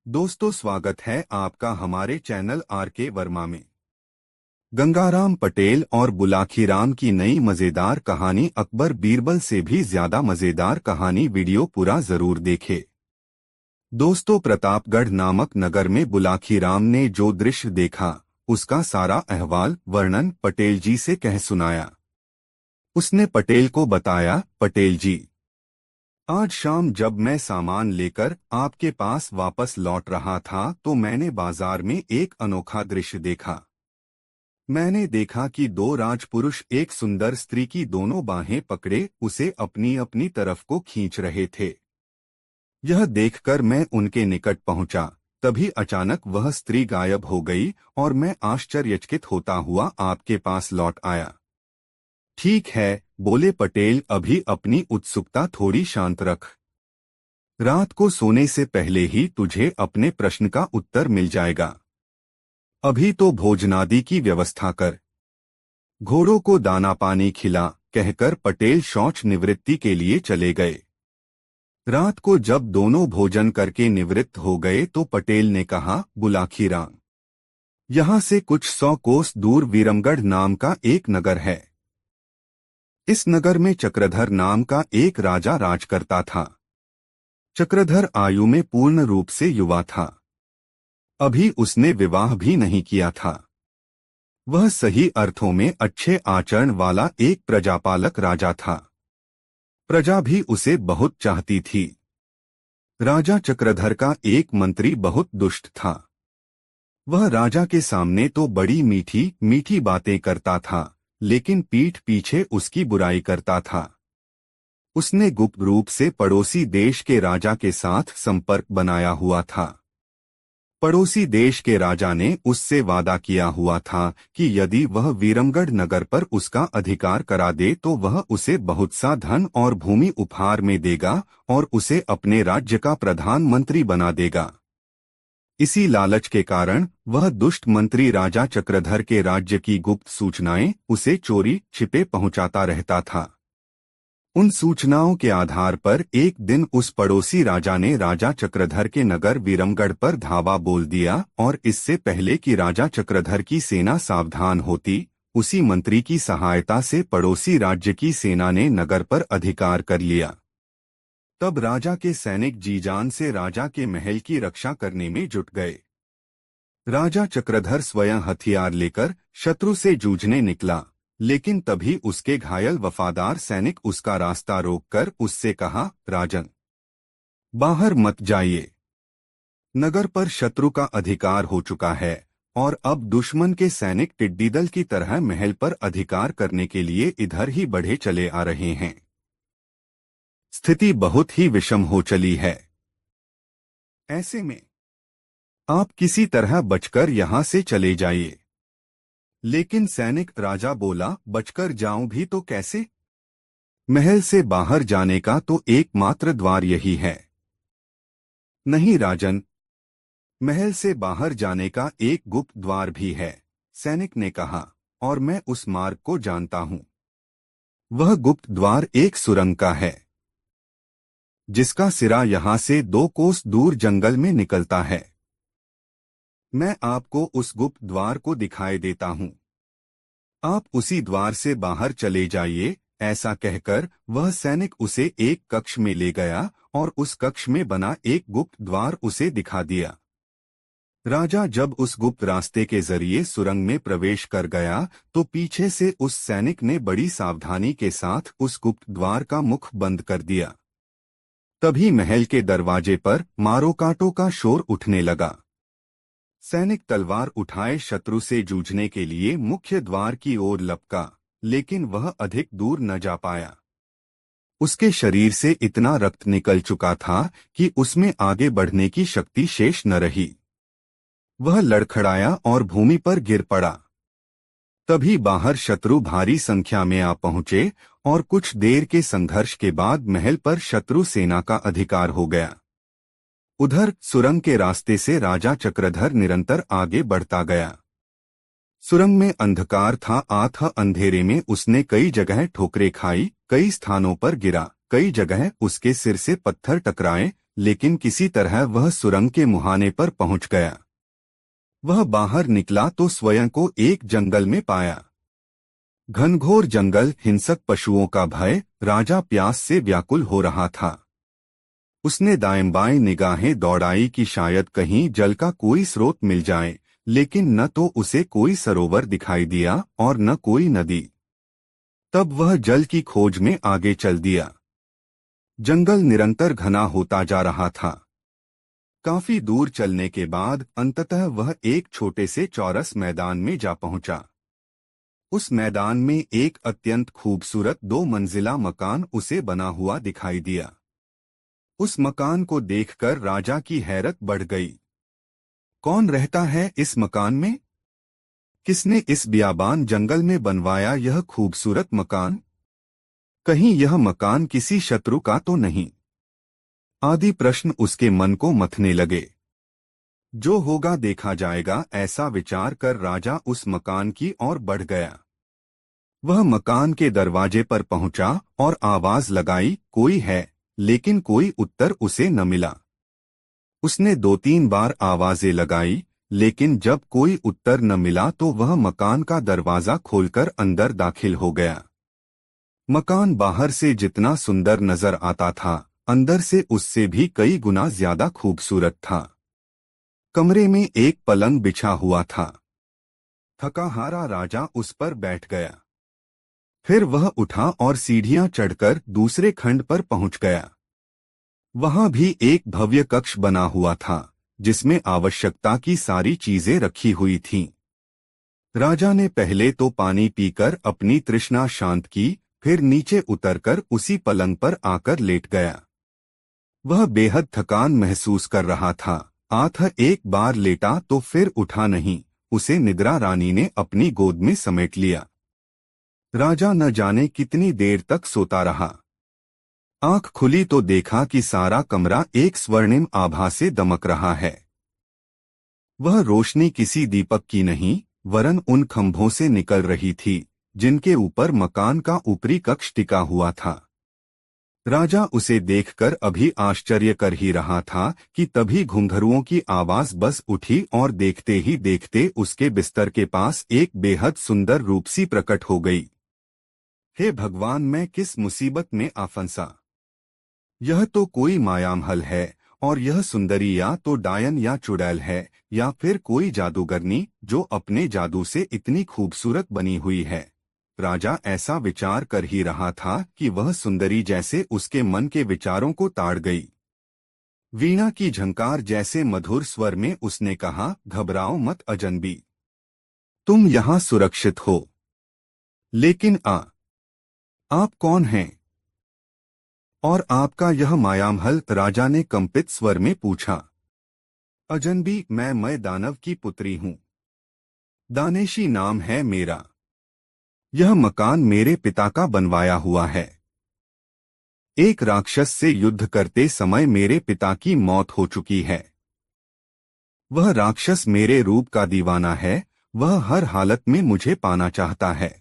दोस्तों, स्वागत है आपका हमारे चैनल आर.के. वर्मा में। गंगाराम पटेल और बुलाखीराम की नई मजेदार कहानी अकबर बीरबल से भी ज्यादा मजेदार कहानी वीडियो पूरा जरूर देखे। दोस्तों, प्रतापगढ़ नामक नगर में बुलाखीराम ने जो दृश्य देखा उसका सारा अहवाल वर्णन पटेल जी से कह सुनाया। उसने पटेल को बताया, पटेल जी, आज शाम जब मैं सामान लेकर आपके पास वापस लौट रहा था तो मैंने बाजार में एक अनोखा दृश्य देखा। मैंने देखा कि दो राजपुरुष एक सुंदर स्त्री की दोनों बाहें पकड़े उसे अपनी अपनी तरफ को खींच रहे थे। यह देखकर मैं उनके निकट पहुंचा, तभी अचानक वह स्त्री गायब हो गई और मैं आश्चर्यचकित होता हुआ आपके पास लौट आया। ठीक है, बोले पटेल, अभी अपनी उत्सुकता थोड़ी शांत रख। रात को सोने से पहले ही तुझे अपने प्रश्न का उत्तर मिल जाएगा। अभी तो भोजनादि की व्यवस्था कर, घोड़ों को दाना पानी खिला, कहकर पटेल शौच निवृत्ति के लिए चले गए। रात को जब दोनों भोजन करके निवृत्त हो गए तो पटेल ने कहा, बुलाखीराम, यहाँ से कुछ 100 कोस दूर विरमगढ़ नाम का एक नगर है। इस नगर में चक्रधर नाम का एक राजा राज करता था। चक्रधर आयु में पूर्ण रूप से युवा था। अभी उसने विवाह भी नहीं किया था। वह सही अर्थों में अच्छे आचरण वाला एक प्रजापालक राजा था। प्रजा भी उसे बहुत चाहती थी। राजा चक्रधर का एक मंत्री बहुत दुष्ट था। वह राजा के सामने तो बड़ी मीठी मीठी बातें करता था, लेकिन पीठ पीछे उसकी बुराई करता था। उसने गुप्त रूप से पड़ोसी देश के राजा के साथ संपर्क बनाया हुआ था। पड़ोसी देश के राजा ने उससे वादा किया हुआ था कि यदि वह विरमगढ़ नगर पर उसका अधिकार करा दे तो वह उसे बहुत सा धन और भूमि उपहार में देगा और उसे अपने राज्य का प्रधानमंत्री बना देगा। इसी लालच के कारण वह दुष्ट मंत्री राजा चक्रधर के राज्य की गुप्त सूचनाएं उसे चोरी छिपे पहुंचाता रहता था। उन सूचनाओं के आधार पर एक दिन उस पड़ोसी राजा ने राजा चक्रधर के नगर विरमगढ़ पर धावा बोल दिया और इससे पहले कि राजा चक्रधर की सेना सावधान होती, उसी मंत्री की सहायता से पड़ोसी राज्य की सेना ने नगर पर अधिकार कर लिया। तब राजा के सैनिक जी-जान से राजा के महल की रक्षा करने में जुट गए। राजा चक्रधर स्वयं हथियार लेकर शत्रु से जूझने निकला, लेकिन तभी उसके घायल वफादार सैनिक उसका रास्ता रोककर उससे कहा, राजन, बाहर मत जाइए। नगर पर शत्रु का अधिकार हो चुका है और अब दुश्मन के सैनिक टिड्डी दल की तरह महल पर अधिकार करने के लिए इधर ही बढ़े चले आ रहे हैं। स्थिति बहुत ही विषम हो चली है। ऐसे में आप किसी तरह बचकर यहां से चले जाइए। लेकिन सैनिक राजा बोला, बचकर जाऊं भी तो कैसे? महल से बाहर जाने का तो एकमात्र द्वार यही है। नहीं राजन, महल से बाहर जाने का एक गुप्त द्वार भी है, सैनिक ने कहा, और मैं उस मार्ग को जानता हूं। वह गुप्त द्वार एक सुरंग का है, जिसका सिरा यहां से 2 कोस दूर जंगल में निकलता है। मैं आपको उस गुप्त द्वार को दिखाई देता हूं। आप उसी द्वार से बाहर चले जाइए। ऐसा कहकर वह सैनिक उसे एक कक्ष में ले गया और उस कक्ष में बना एक गुप्त द्वार उसे दिखा दिया। राजा जब उस गुप्त रास्ते के जरिए सुरंग में प्रवेश कर गया तो पीछे से उस सैनिक ने बड़ी सावधानी के साथ उस गुप्त द्वार का मुख बंद कर दिया। तभी महल के दरवाजे पर मारो काटो का शोर उठने लगा। सैनिक तलवार उठाए शत्रु से जूझने के लिए मुख्य द्वार की ओर लपका, लेकिन वह अधिक दूर न जा पाया। उसके शरीर से इतना रक्त निकल चुका था कि उसमें आगे बढ़ने की शक्ति शेष न रही। वह लड़खड़ाया और भूमि पर गिर पड़ा। तभी बाहर शत्रु भारी संख्या में आ पहुंचे और कुछ देर के संघर्ष के बाद महल पर शत्रु सेना का अधिकार हो गया। उधर सुरंग के रास्ते से राजा चक्रधर निरंतर आगे बढ़ता गया। सुरंग में अंधकार था। अंधेरे में उसने कई जगह ठोकरें खाई, कई स्थानों पर गिरा, कई जगह उसके सिर से पत्थर टकराए, लेकिन किसी तरह वह सुरंग के मुहाने पर पहुंच गया। वह बाहर निकला तो स्वयं को एक जंगल में पाया। घनघोर जंगल, हिंसक पशुओं का भय, राजा प्यास से व्याकुल हो रहा था। उसने दाएं बाएं निगाहें दौड़ाई कि शायद कहीं जल का कोई स्रोत मिल जाए, लेकिन न तो उसे कोई सरोवर दिखाई दिया और न कोई नदी। तब वह जल की खोज में आगे चल दिया। जंगल निरंतर घना होता जा रहा था। काफी दूर चलने के बाद अंततः वह एक छोटे से चौरस मैदान में जा पहुंचा। उस मैदान में एक अत्यंत खूबसूरत 2 मंजिला मकान उसे बना हुआ दिखाई दिया। उस मकान को देखकर राजा की हैरत बढ़ गई। कौन रहता है इस मकान में? किसने इस बियाबान जंगल में बनवाया यह खूबसूरत मकान? कहीं यह मकान किसी शत्रु का तो नहीं? आदि प्रश्न उसके मन को मथने लगे। जो होगा देखा जाएगा, ऐसा विचार कर राजा उस मकान की ओर बढ़ गया। वह मकान के दरवाजे पर पहुंचा और आवाज लगाई, कोई है, लेकिन कोई उत्तर उसे न मिला। उसने 2-3 बार आवाजें लगाई, लेकिन जब कोई उत्तर न मिला तो वह मकान का दरवाजा खोलकर अंदर दाखिल हो गया। मकान बाहर से जितना सुंदर नजर आता था, अंदर से उससे भी कई गुना ज्यादा खूबसूरत था। कमरे में एक पलंग बिछा हुआ था। थका हारा राजा उस पर बैठ गया। फिर वह उठा और सीढ़ियां चढ़कर दूसरे खंड पर पहुंच गया। वहां भी एक भव्य कक्ष बना हुआ था, जिसमें आवश्यकता की सारी चीजें रखी हुई थीं। राजा ने पहले तो पानी पीकर अपनी तृष्णा शांत की, फिर नीचे उतरकर उसी पलंग पर आकर लेट गया। वह बेहद थकान महसूस कर रहा था। आठ एक बार लेटा तो फिर उठा नहीं। उसे निद्रा रानी ने अपनी गोद में समेट लिया। राजा न जाने कितनी देर तक सोता रहा। आंख खुली तो देखा कि सारा कमरा एक स्वर्णिम आभा से दमक रहा है। वह रोशनी किसी दीपक की नहीं, वरन उन खंभों से निकल रही थी, जिनके ऊपर मकान का ऊपरी कक्ष टिका हुआ था। राजा उसे देखकर अभी आश्चर्य कर ही रहा था कि तभी घुंघरुओं की आवाज बस उठी और देखते ही देखते उसके बिस्तर के पास एक बेहद सुंदर रूपसी प्रकट हो गई। हे भगवान, मैं किस मुसीबत में आ फंसा। यह तो कोई मायामहल है, और यह सुंदरी या तो डायन या चुड़ैल है, या फिर कोई जादूगरनी जो अपने जादू से इतनी खूबसूरत बनी हुई है। राजा ऐसा विचार कर ही रहा था कि वह सुंदरी जैसे उसके मन के विचारों को ताड़ गई। वीणा की झंकार जैसे मधुर स्वर में उसने कहा, घबराओ मत अजनबी, तुम यहाँ सुरक्षित हो। लेकिन आप कौन हैं? और आपका यह मायामहल? राजा ने कंपित स्वर में पूछा। अजनबी, मैं दानव की पुत्री हूँ। दानेशी नाम है मेरा। यह मकान मेरे पिता का बनवाया हुआ है। एक राक्षस से युद्ध करते समय मेरे पिता की मौत हो चुकी है। वह राक्षस मेरे रूप का दीवाना है। वह हर हालत में मुझे पाना चाहता है।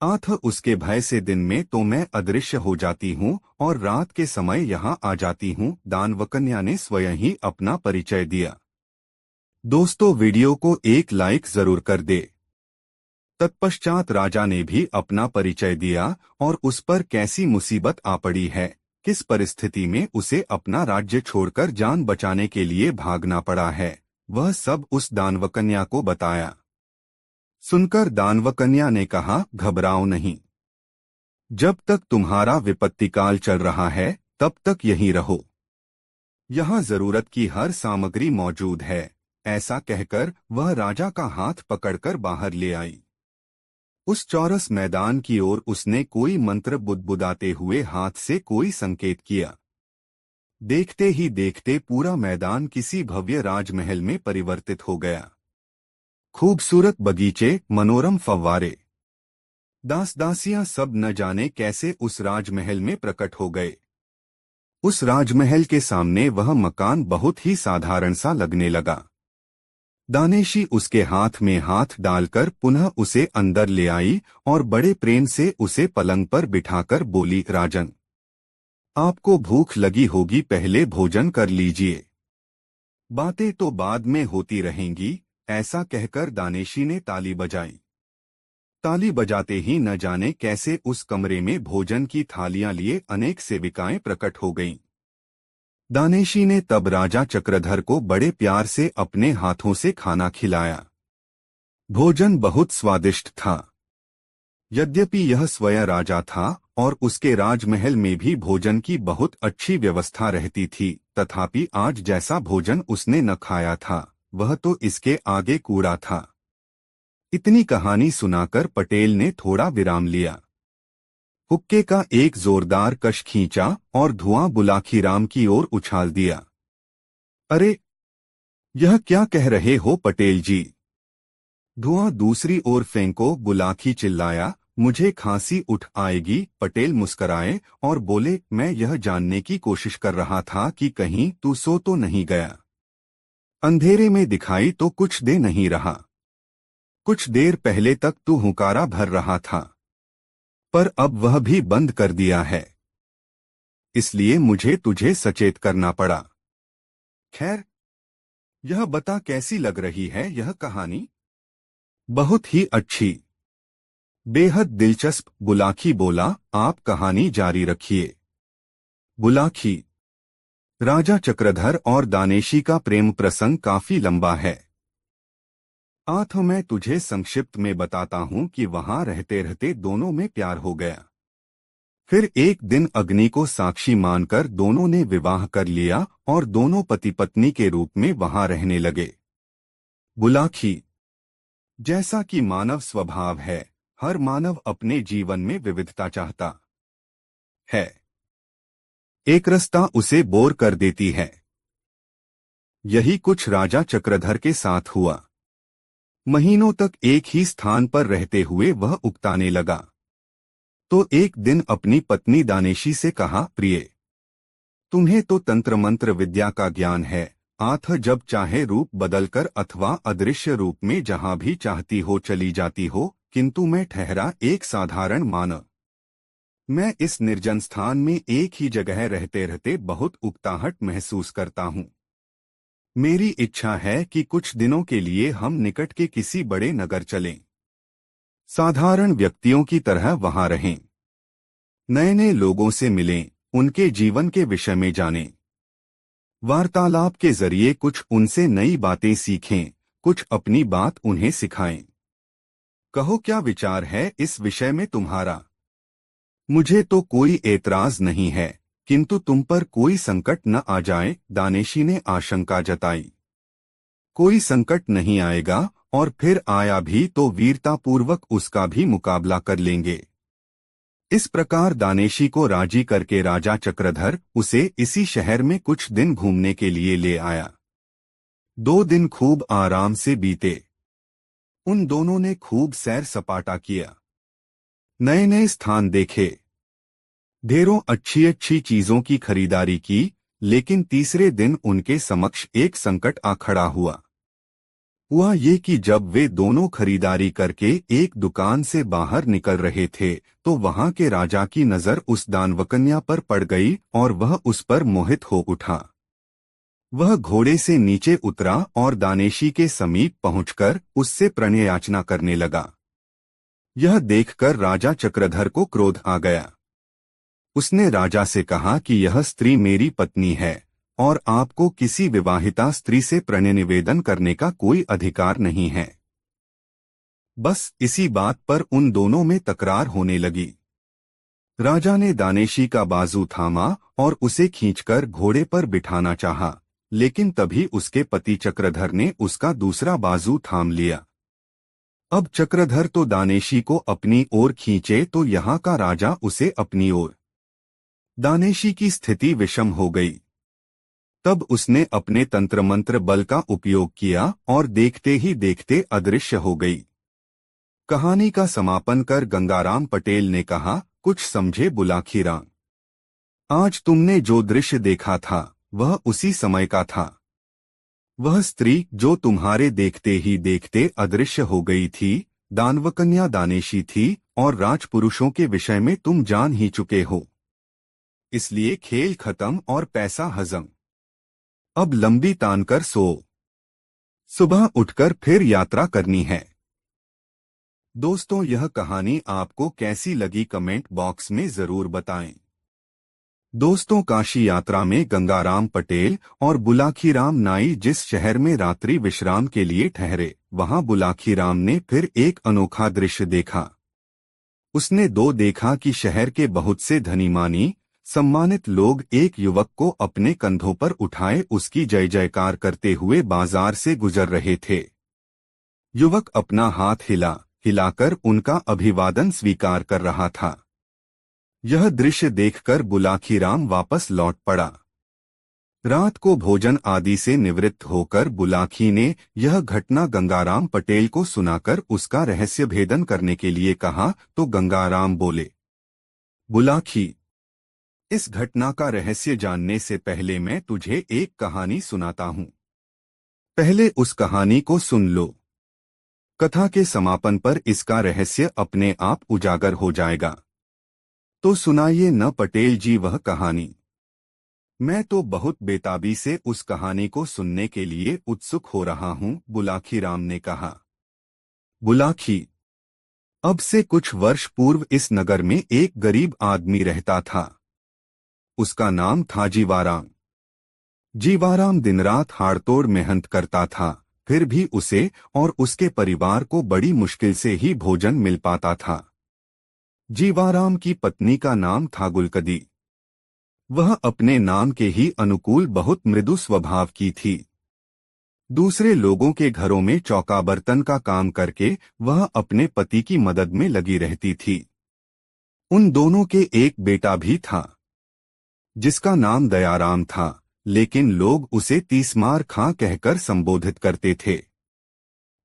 आठ उसके भय से दिन में तो मैं अदृश्य हो जाती हूँ और रात के समय यहाँ आ जाती हूँ। दानवकन्या ने स्वयं ही अपना परिचय दिया। दोस्तों, वीडियो को एक लाइक जरूर कर दे। तत्पश्चात राजा ने भी अपना परिचय दिया और उस पर कैसी मुसीबत आ पड़ी है, किस परिस्थिति में उसे अपना राज्य छोड़कर जान बचाने के लिए भागना पड़ा है, वह सब उस दानवकन्या को बताया। सुनकर दानवकन्या ने कहा, घबराओ नहीं। जब तक तुम्हारा विपत्तिकाल चल रहा है तब तक यहीं रहो। यहाँ जरूरत की हर सामग्री मौजूद है। ऐसा कहकर वह राजा का हाथ पकड़कर बाहर ले आई। उस चौरस मैदान की ओर उसने कोई मंत्र बुदबुदाते हुए हाथ से कोई संकेत किया। देखते ही देखते पूरा मैदान किसी भव्य राजमहल में परिवर्तित हो गया। खूबसूरत बगीचे, मनोरम फव्वारे, दास दासियां सब न जाने कैसे उस राजमहल में प्रकट हो गए। उस राजमहल के सामने वह मकान बहुत ही साधारण सा लगने लगा। दानेशी उसके हाथ में हाथ डालकर पुनः उसे अंदर ले आई और बड़े प्रेम से उसे पलंग पर बिठाकर बोली, राजन, आपको भूख लगी होगी, पहले भोजन कर लीजिए, बातें तो बाद में होती रहेंगी। ऐसा कहकर दानेशी ने ताली बजाई। ताली बजाते ही न जाने कैसे उस कमरे में भोजन की थालियां लिए अनेक सेविकाएं प्रकट हो गईं। दानेशी ने तब राजा चक्रधर को बड़े प्यार से अपने हाथों से खाना खिलाया। भोजन बहुत स्वादिष्ट था। यद्यपि यह स्वयं राजा था और उसके राजमहल में भी भोजन की बहुत अच्छी व्यवस्था रहती थी, तथापि आज जैसा भोजन उसने न खाया था वह तो इसके आगे कूड़ा था। इतनी कहानी सुनाकर पटेल ने थोड़ा विराम लिया। हुक्के का एक जोरदार कश खींचा और धुआं बुलाखीराम की ओर उछाल दिया। अरे, यह क्या कह रहे हो पटेल जी? धुआं दूसरी ओर फेंको, बुलाखी चिल्लाया। मुझे खांसी उठ आएगी। पटेल मुस्कराए और बोले, मैं यह जानने की कोशिश कर रहा था कि कहीं तू सो तो नहीं गया। अंधेरे में दिखाई तो कुछ दे नहीं रहा। कुछ देर पहले तक तू हुंकारा भर रहा था, पर अब वह भी बंद कर दिया है, इसलिए मुझे तुझे सचेत करना पड़ा। खैर, यह बता कैसी लग रही है यह कहानी? बहुत ही अच्छी, बेहद दिलचस्प, बुलाखी बोला। आप कहानी जारी रखिए। बुलाखी, राजा चक्रधर और दानेशी का प्रेम प्रसंग काफी लंबा है। तो मैं तुझे संक्षिप्त में बताता हूँ कि वहां रहते रहते दोनों में प्यार हो गया। फिर एक दिन अग्नि को साक्षी मानकर दोनों ने विवाह कर लिया और दोनों पति पत्नी के रूप में वहां रहने लगे। बुलाखी, जैसा कि मानव स्वभाव है, हर मानव अपने जीवन में विविधता चाहता है। एकरसता उसे बोर कर देती है। यही कुछ राजा चक्रधर के साथ हुआ। महीनों तक एक ही स्थान पर रहते हुए वह उकताने लगा। तो एक दिन अपनी पत्नी दानेशी से कहा, प्रिय, तुम्हें तो तंत्र मंत्र विद्या का ज्ञान है। जब चाहे रूप बदलकर अथवा अदृश्य रूप में जहां भी चाहती हो चली जाती हो, किंतु मैं ठहरा एक साधारण मानव। मैं इस निर्जन स्थान में एक ही जगह रहते रहते बहुत उकताहट महसूस करता हूँ। मेरी इच्छा है कि कुछ दिनों के लिए हम निकट के किसी बड़े नगर चलें, साधारण व्यक्तियों की तरह वहां रहें, नए नए लोगों से मिलें, उनके जीवन के विषय में जानें, वार्तालाप के जरिए कुछ उनसे नई बातें सीखें, कुछ अपनी बात उन्हें सिखाएं। कहो, क्या विचार है इस विषय में तुम्हारा? मुझे तो कोई एतराज नहीं है, किंतु तुम पर कोई संकट न आ जाए, दानेशी ने आशंका जताई। कोई संकट नहीं आएगा, और फिर आया भी तो वीरतापूर्वक उसका भी मुकाबला कर लेंगे। इस प्रकार दानेशी को राजी करके राजा चक्रधर उसे इसी शहर में कुछ दिन घूमने के लिए ले आया। 2 दिन खूब आराम से बीते। उन दोनों ने खूब सैर सपाटा किया, नए नए स्थान देखे, ढेरों अच्छी अच्छी चीजों की खरीदारी की। लेकिन तीसरे दिन उनके समक्ष एक संकट आ खड़ा हुआ ये कि जब वे दोनों खरीदारी करके एक दुकान से बाहर निकल रहे थे तो वहां के राजा की नजर उस दानवकन्या पर पड़ गई और वह उस पर मोहित हो उठा। वह घोड़े से नीचे उतरा और दानेशी के समीप पहुंचकर उससे प्रणय याचना करने लगा। यह देखकर राजा चक्रधर को क्रोध आ गया। उसने राजा से कहा कि यह स्त्री मेरी पत्नी है और आपको किसी विवाहिता स्त्री से प्रणय निवेदन करने का कोई अधिकार नहीं है। बस इसी बात पर उन दोनों में तकरार होने लगी। राजा ने दानेशी का बाजू थामा और उसे खींचकर घोड़े पर बिठाना चाहा, लेकिन तभी उसके पति चक्रधर ने उसका दूसरा बाजू थाम लिया। अब चक्रधर तो दानेशी को अपनी ओर खींचे तो यहाँ का राजा उसे अपनी ओर। दानेशी की स्थिति विषम हो गई। तब उसने अपने तंत्र मंत्र बल का उपयोग किया और देखते ही देखते अदृश्य हो गई। कहानी का समापन कर गंगाराम पटेल ने कहा, कुछ समझे बुलाखीराम? आज तुमने जो दृश्य देखा था वह उसी समय का था। वह स्त्री जो तुम्हारे देखते ही देखते अदृश्य हो गई थी, दानवकन्या दानेशी थी और राजपुरुषों के विषय में तुम जान ही चुके हो। इसलिए खेल खत्म और पैसा हजम। अब लंबी तान कर सो, सुबह उठकर फिर यात्रा करनी है। दोस्तों, यह कहानी आपको कैसी लगी कमेंट बॉक्स में जरूर बताएं। दोस्तों, काशी यात्रा में गंगाराम पटेल और बुलाखीराम नाई जिस शहर में रात्रि विश्राम के लिए ठहरे, वहां बुलाखीराम ने फिर एक अनोखा दृश्य देखा। उसने देखा कि शहर के बहुत से धनीमानी सम्मानित लोग एक युवक को अपने कंधों पर उठाए उसकी जय जयकार करते हुए बाजार से गुजर रहे थे। युवक अपना हाथ हिलाकर उनका अभिवादन स्वीकार कर रहा था। यह दृश्य देखकर बुलाखीराम वापस लौट पड़ा। रात को भोजन आदि से निवृत्त होकर बुलाखी ने यह घटना गंगाराम पटेल को सुनाकर उसका रहस्य भेदन करने के लिए कहा तो गंगाराम बोले, बुलाखी, इस घटना का रहस्य जानने से पहले मैं तुझे एक कहानी सुनाता हूँ। पहले उस कहानी को सुन लो। कथा के समापन पर इसका रहस्य अपने आप उजागर हो जाएगा। तो सुनाइए न पटेल जी वह कहानी। मैं तो बहुत बेताबी से उस कहानी को सुनने के लिए उत्सुक हो रहा हूँ, बुलाखीराम ने कहा। बुलाखी, अब से कुछ वर्ष पूर्व इस नगर में एक गरीब आदमी रहता था। उसका नाम था जीवाराम। जीवाराम दिन रात हाड़तोड़ मेहनत करता था, फिर भी उसे और उसके परिवार को बड़ी मुश्किल से ही भोजन मिल पाता था। जीवाराम की पत्नी का नाम था गुलकदी। वह अपने नाम के ही अनुकूल बहुत मृदु स्वभाव की थी। दूसरे लोगों के घरों में चौका बर्तन का काम करके वह अपने पति की मदद में लगी रहती थी। उन दोनों के एक बेटा भी था, जिसका नाम दयाराम था, लेकिन लोग उसे तीसमार खां कहकर संबोधित करते थे।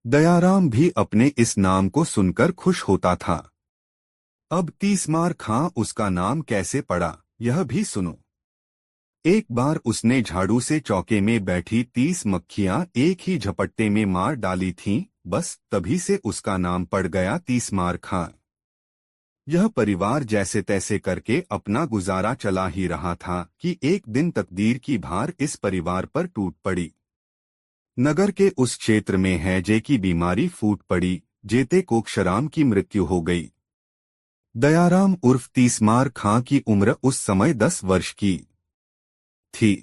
दयाराम भी अपने इस नाम को सुनकर खुश होता था। अब तीसमार खां उसका नाम कैसे पड़ा, यह भी सुनो। एक बार उसने झाड़ू से चौके में बैठी 30 मक्खियां एक ही झपट्टे में मार डाली थीं, बस तभी से उसका नाम पड़ गया तीसमार खां। यह परिवार जैसे तैसे करके अपना गुजारा चला ही रहा था कि एक दिन तकदीर की भार इस परिवार पर टूट पड़ी। नगर के उस क्षेत्र में हैजे की बीमारी फूट पड़ी, जेते कोकशराम की मृत्यु हो गई। दयाराम उर्फ तीसमार खां की उम्र उस समय 10 वर्ष की थी।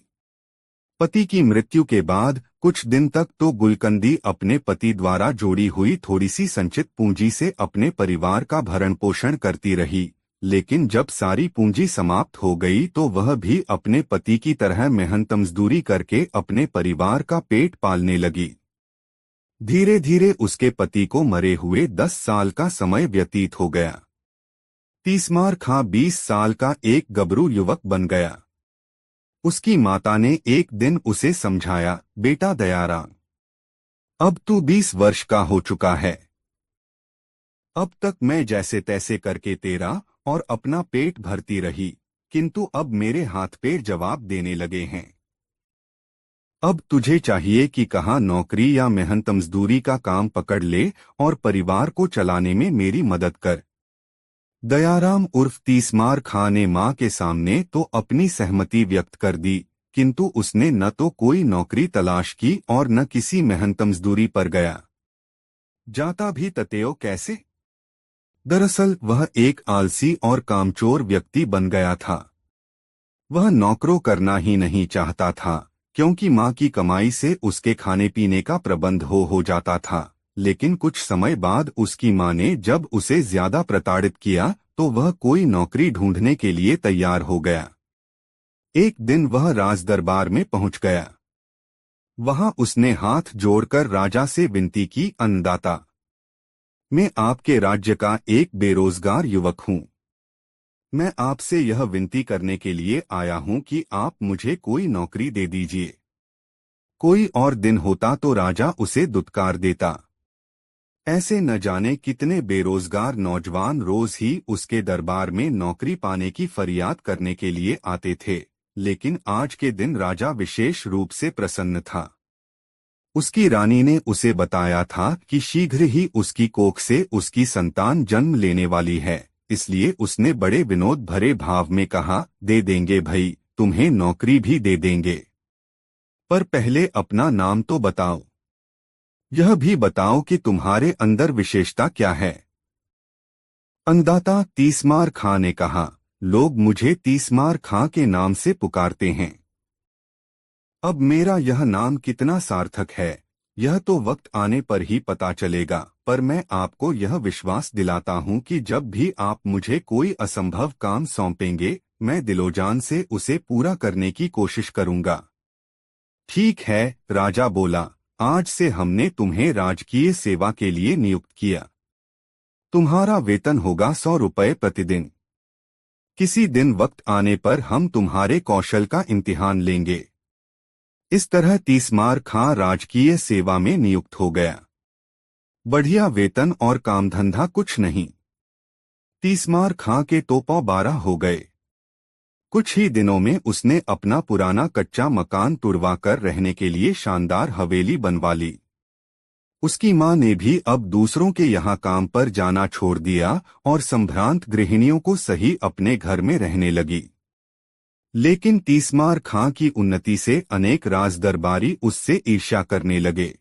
पति की मृत्यु के बाद कुछ दिन तक तो गुलकंदी अपने पति द्वारा जोड़ी हुई थोड़ी सी संचित पूंजी से अपने परिवार का भरण पोषण करती रही, लेकिन जब सारी पूंजी समाप्त हो गई तो वह भी अपने पति की तरह मेहनत मजदूरी करके अपने परिवार का पेट पालने लगी। धीरे धीरे उसके पति को मरे हुए 10 साल का समय व्यतीत हो गया। तीसमार खां 20 साल का एक गबरू युवक बन गया। उसकी माता ने एक दिन उसे समझाया, बेटा दयाराम, अब तू 20 वर्ष का हो चुका है। अब तक मैं जैसे तैसे करके तेरा और अपना पेट भरती रही, किंतु अब मेरे हाथ पैर जवाब देने लगे हैं। अब तुझे चाहिए कि कहाँ नौकरी या मेहनत मजदूरी का काम पकड़ ले और परिवार को चलाने में मेरी मदद कर। दयाराम उर्फ तीसमार खां ने मां के सामने तो अपनी सहमति व्यक्त कर दी, किंतु उसने न तो कोई नौकरी तलाश की और न किसी मेहनत मजदूरी पर गया। जाता भी ततेओ कैसे? दरअसल वह एक आलसी और कामचोर व्यक्ति बन गया था। वह नौकरों करना ही नहीं चाहता था, क्योंकि मां की कमाई से उसके खाने पीने का प्रबंध हो जाता था। लेकिन कुछ समय बाद उसकी मां ने जब उसे ज्यादा प्रताड़ित किया तो वह कोई नौकरी ढूंढने के लिए तैयार हो गया। एक दिन वह राजदरबार में पहुंच गया। वहां उसने हाथ जोड़कर राजा से विनती की, अन्नदाता, मैं आपके राज्य का एक बेरोजगार युवक हूं। मैं आपसे यह विनती करने के लिए आया हूं कि आप मुझे कोई नौकरी दे दीजिए। कोई और दिन होता तो राजा उसे दुत्कार देता। ऐसे न जाने कितने बेरोजगार नौजवान रोज ही उसके दरबार में नौकरी पाने की फरियाद करने के लिए आते थे, लेकिन आज के दिन राजा विशेष रूप से प्रसन्न था। उसकी रानी ने उसे बताया था कि शीघ्र ही उसकी कोख से उसकी संतान जन्म लेने वाली है, इसलिए उसने बड़े विनोद भरे भाव में कहा, दे देंगे भई, तुम्हें नौकरी भी दे देंगे, पर पहले अपना नाम तो बताओ। यह भी बताओ कि तुम्हारे अंदर विशेषता क्या है। अन्नदाता तीसमार खां ने कहा, लोग मुझे तीसमार खां के नाम से पुकारते हैं। अब मेरा यह नाम कितना सार्थक है, यह तो वक्त आने पर ही पता चलेगा, पर मैं आपको यह विश्वास दिलाता हूं कि जब भी आप मुझे कोई असंभव काम सौंपेंगे, मैं दिलोजान से उसे पूरा करने की कोशिश करूंगा। ठीक है, राजा बोला, आज से हमने तुम्हें राजकीय सेवा के लिए नियुक्त किया। तुम्हारा वेतन होगा 100 रुपये प्रतिदिन। किसी दिन वक्त आने पर हम तुम्हारे कौशल का इम्तिहान लेंगे। इस तरह तीसमार खां राजकीय सेवा में नियुक्त हो गया। बढ़िया वेतन और कामधंधा कुछ नहीं। तीसमार खां के तो पौ 12 हो गए। कुछ ही दिनों में उसने अपना पुराना कच्चा मकान तुड़वा कर रहने के लिए शानदार हवेली बनवा ली। उसकी मां ने भी अब दूसरों के यहाँ काम पर जाना छोड़ दिया और संभ्रांत गृहिणियों को सही अपने घर में रहने लगी। लेकिन तीसमार खां की उन्नति से अनेक राजदरबारी उससे ईर्ष्या करने लगे।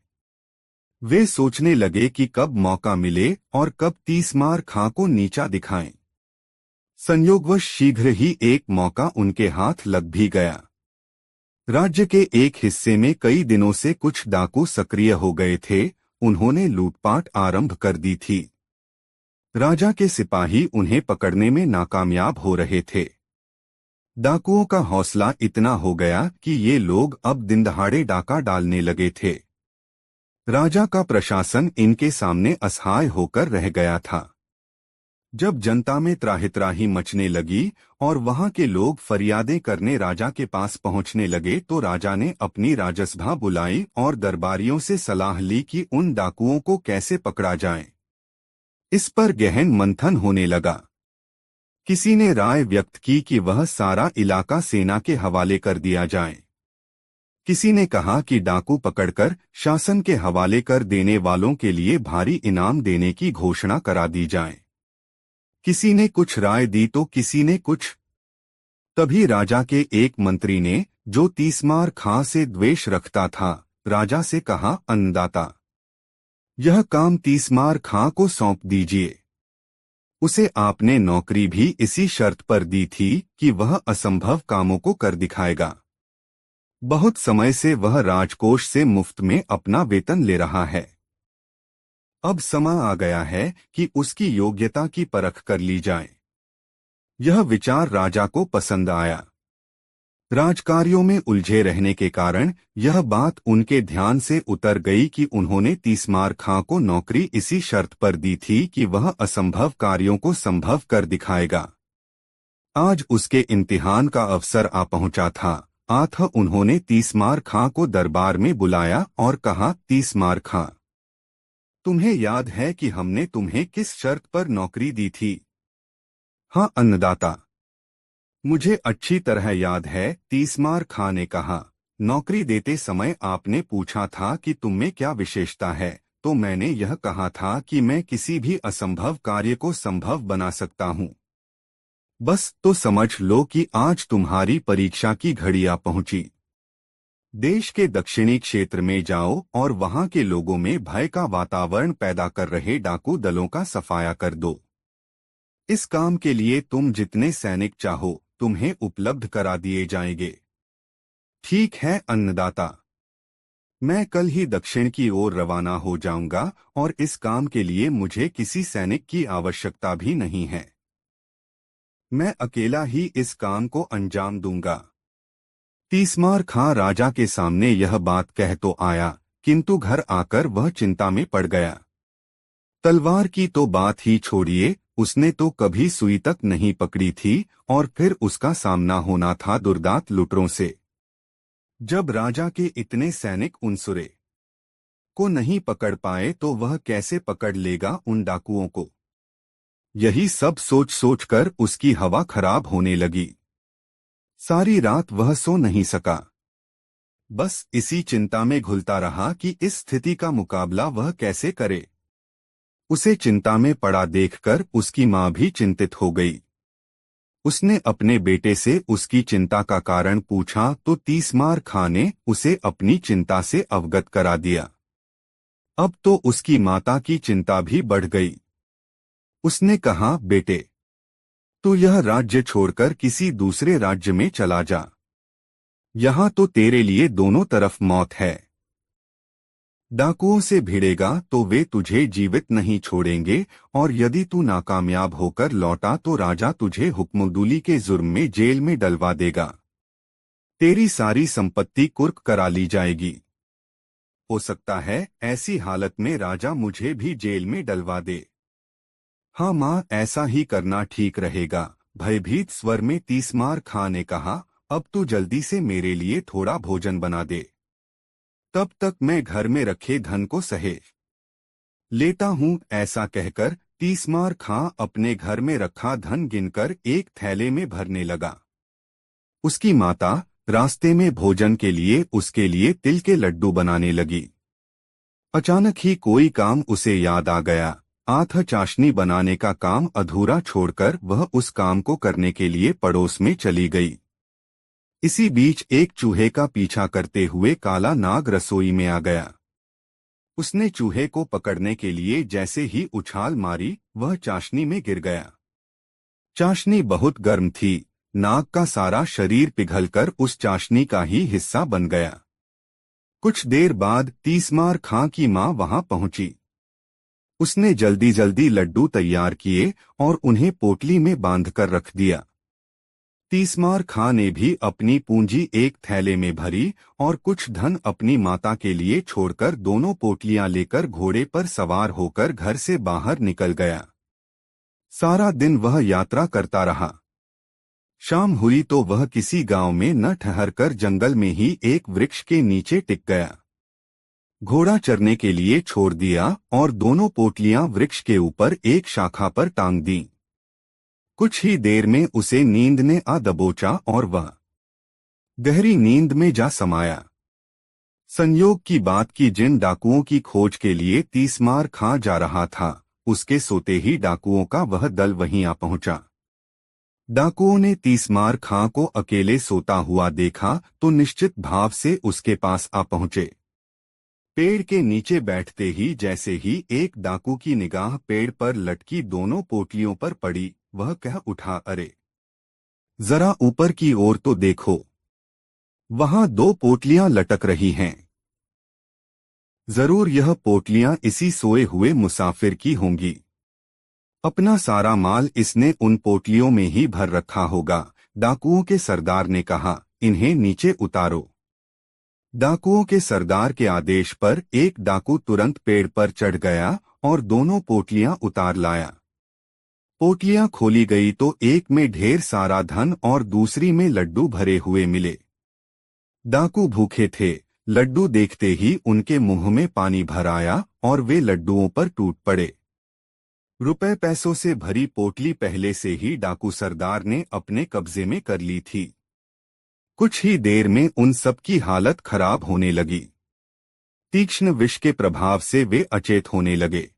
वे सोचने लगे कि कब मौका मिले और कब तीसमार खां को नीचा दिखाएं। संयोगवश शीघ्र ही एक मौका उनके हाथ लग भी गया। राज्य के एक हिस्से में कई दिनों से कुछ डाकू सक्रिय हो गए थे। उन्होंने लूटपाट आरंभ कर दी थी। राजा के सिपाही उन्हें पकड़ने में नाकामयाब हो रहे थे। डाकुओं का हौसला इतना हो गया कि ये लोग अब दिनदहाड़े डाका डालने लगे थे। राजा का प्रशासन इनके सामने असहाय होकर रह गया था। जब जनता में त्राहित्राही मचने लगी और वहां के लोग फरियादें करने राजा के पास पहुंचने लगे, तो राजा ने अपनी राजसभा बुलाई और दरबारियों से सलाह ली कि उन डाकुओं को कैसे पकड़ा जाए। इस पर गहन मंथन होने लगा। किसी ने राय व्यक्त की कि वह सारा इलाका सेना के हवाले कर दिया जाए। किसी ने कहा कि डाकू पकड़कर शासन के हवाले कर देने वालों के लिए भारी इनाम देने की घोषणा करा दी जाए। किसी ने कुछ राय दी तो किसी ने कुछ। तभी राजा के एक मंत्री ने, जो तीसमार खां से द्वेष रखता था, राजा से कहा, अन्नदाता, यह काम तीसमार खां को सौंप दीजिए। उसे आपने नौकरी भी इसी शर्त पर दी थी कि वह असंभव कामों को कर दिखाएगा। बहुत समय से वह राजकोष से मुफ्त में अपना वेतन ले रहा है। अब समय आ गया है कि उसकी योग्यता की परख कर ली जाए। यह विचार राजा को पसंद आया। राजकार्यों में उलझे रहने के कारण यह बात उनके ध्यान से उतर गई कि उन्होंने तीसमार खां को नौकरी इसी शर्त पर दी थी कि वह असंभव कार्यों को संभव कर दिखाएगा। आज उसके इम्तिहान का अवसर आ पहुंचा था। अतः उन्होंने तीसमार खां को दरबार में बुलाया और कहा, तीसमार खां, तुम्हें याद है कि हमने तुम्हें किस शर्त पर नौकरी दी थी? हाँ अन्नदाता, मुझे अच्छी तरह याद है, तीसमार खां ने कहा। नौकरी देते समय आपने पूछा था कि तुम में क्या विशेषता है, तो मैंने यह कहा था कि मैं किसी भी असंभव कार्य को संभव बना सकता हूँ। बस तो समझ लो कि आज तुम्हारी परीक्षा की घड़ी आ पहुंची। देश के दक्षिणी क्षेत्र में जाओ और वहां के लोगों में भय का वातावरण पैदा कर रहे डाकू दलों का सफाया कर दो। इस काम के लिए तुम जितने सैनिक चाहो तुम्हें उपलब्ध करा दिए जाएंगे। ठीक है अन्नदाता, मैं कल ही दक्षिण की ओर रवाना हो जाऊंगा और इस काम के लिए मुझे किसी सैनिक की आवश्यकता भी नहीं है। मैं अकेला ही इस काम को अंजाम दूंगा। तीसमार खां राजा के सामने यह बात कह तो आया, किंतु घर आकर वह चिंता में पड़ गया। तलवार की तो बात ही छोड़िए, उसने तो कभी सुई तक नहीं पकड़ी थी और फिर उसका सामना होना था दुर्दांत लुटेरों से। जब राजा के इतने सैनिक उनसुरे को नहीं पकड़ पाए तो वह कैसे पकड़ लेगा उन डाकुओं को? यही सब सोच सोचकर उसकी हवा खराब होने लगी। सारी रात वह सो नहीं सका। बस इसी चिंता में घुलता रहा कि इस स्थिति का मुकाबला वह कैसे करे। उसे चिंता में पड़ा देखकर उसकी माँ भी चिंतित हो गई। उसने अपने बेटे से उसकी चिंता का कारण पूछा तो तीसमार खां ने उसे अपनी चिंता से अवगत करा दिया। अब तो उसकी माता की चिंता भी बढ़ गई। उसने कहा, बेटे, तू यह राज्य छोड़कर किसी दूसरे राज्य में चला जा। यहाँ तो तेरे लिए दोनों तरफ मौत है। डाकुओं से भिड़ेगा तो वे तुझे जीवित नहीं छोड़ेंगे, और यदि तू नाकामयाब होकर लौटा तो राजा तुझे हुक्मदुली के जुर्म में जेल में डलवा देगा। तेरी सारी संपत्ति कुर्क करा ली जाएगी। हो सकता है ऐसी हालत में राजा मुझे भी जेल में डलवा दे। हाँ माँ, ऐसा ही करना ठीक रहेगा, भयभीत स्वर में तीसमार खां ने कहा। अब तू जल्दी से मेरे लिए थोड़ा भोजन बना दे, तब तक मैं घर में रखे धन को सहेज लेता हूँ। ऐसा कहकर तीसमार खां अपने घर में रखा धन गिनकर एक थैले में भरने लगा। उसकी माता रास्ते में भोजन के लिए उसके लिए तिल के लड्डू बनाने लगी। अचानक ही कोई काम उसे याद आ गया। आथा चाशनी बनाने का काम अधूरा छोड़कर वह उस काम को करने के लिए पड़ोस में चली गई। इसी बीच एक चूहे का पीछा करते हुए काला नाग रसोई में आ गया। उसने चूहे को पकड़ने के लिए जैसे ही उछाल मारी, वह चाशनी में गिर गया। चाशनी बहुत गर्म थी। नाग का सारा शरीर पिघलकर उस चाशनी का ही हिस्सा बन गया। कुछ देर बाद तीसमार खां की मां वहां पहुंची। उसने जल्दी जल्दी लड्डू तैयार किए और उन्हें पोटली में बांधकर रख दिया। तीसमार खां ने भी अपनी पूंजी एक थैले में भरी और कुछ धन अपनी माता के लिए छोड़कर दोनों पोटलियां लेकर घोड़े पर सवार होकर घर से बाहर निकल गया। सारा दिन वह यात्रा करता रहा। शाम हुई तो वह किसी गांव में न ठहरकर जंगल में ही एक वृक्ष के नीचे टिक गया। घोड़ा चरने के लिए छोड़ दिया और दोनों पोटलियां वृक्ष के ऊपर एक शाखा पर टांग दी। कुछ ही देर में उसे नींद ने आ दबोचा और वह गहरी नींद में जा समाया। संयोग की बात कि जिन डाकुओं की खोज के लिए तीसमार खां जा रहा था, उसके सोते ही डाकुओं का वह दल वहीं आ पहुंचा। डाकुओं ने तीसमार खां को अकेले सोता हुआ देखा तो निश्चित भाव से उसके पास आ पहुंचे। पेड़ के नीचे बैठते ही जैसे ही एक डाकू की निगाह पेड़ पर लटकी दोनों पोटलियों पर पड़ी, वह कह उठा, अरे जरा ऊपर की ओर तो देखो, वहां दो पोटलियां लटक रही हैं। जरूर यह पोटलियां इसी सोए हुए मुसाफिर की होंगी। अपना सारा माल इसने उन पोटलियों में ही भर रखा होगा। डाकुओं के सरदार ने कहा, इन्हें नीचे उतारो। डाकुओं के सरदार के आदेश पर एक डाकू तुरंत पेड़ पर चढ़ गया और दोनों पोटलियां उतार लाया। पोटलियां खोली गई तो एक में ढेर सारा धन और दूसरी में लड्डू भरे हुए मिले। डाकू भूखे थे। लड्डू देखते ही उनके मुंह में पानी भर आया और वे लड्डुओं पर टूट पड़े। रुपए पैसों से भरी पोटली पहले से ही डाकू सरदार ने अपने कब्जे में कर ली थी। कुछ ही देर में उन सबकी हालत खराब होने लगी। तीक्ष्ण विष के प्रभाव से वे अचेत होने लगे।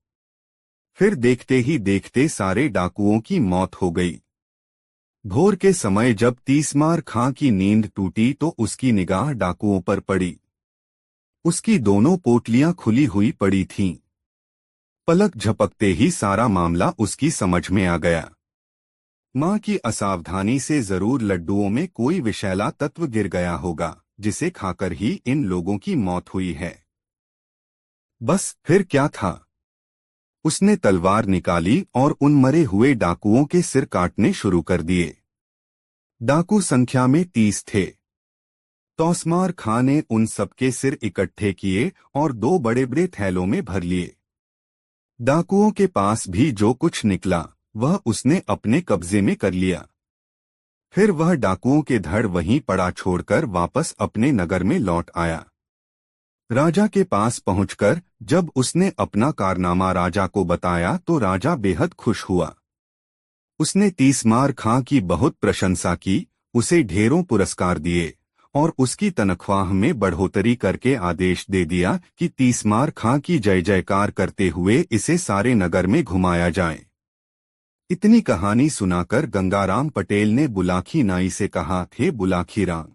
फिर देखते ही देखते सारे डाकुओं की मौत हो गई। भोर के समय जब तीसमार खां की नींद टूटी तो उसकी निगाह डाकुओं पर पड़ी। उसकी दोनों पोटलियां खुली हुई पड़ी थीं। पलक झपकते ही सारा मामला उसकी समझ में आ गया। मां की असावधानी से जरूर लड्डुओं में कोई विषैला तत्व गिर गया होगा, जिसे खाकर ही इन लोगों की मौत हुई है। बस फिर क्या था? उसने तलवार निकाली और उन मरे हुए डाकुओं के सिर काटने शुरू कर दिए। डाकू संख्या में 30 थे। तौसमार खां ने उन सबके सिर इकट्ठे किए और दो बड़े बड़े थैलों में भर लिए। डाकुओं के पास भी जो कुछ निकला वह उसने अपने कब्जे में कर लिया। फिर वह डाकुओं के धड़ वहीं पड़ा छोड़कर वापस अपने नगर में लौट आया। राजा के पास पहुंचकर जब उसने अपना कारनामा राजा को बताया तो राजा बेहद खुश हुआ। उसने तीसमार खां की बहुत प्रशंसा की, उसे ढेरों पुरस्कार दिए और उसकी तनख्वाह में बढ़ोतरी करके आदेश दे दिया कि तीसमार खां की जय जयकार करते हुए इसे सारे नगर में घुमाया जाए। इतनी कहानी सुनाकर गंगाराम पटेल ने बुलाकी नाई से कहा, हे बुलाकी राम,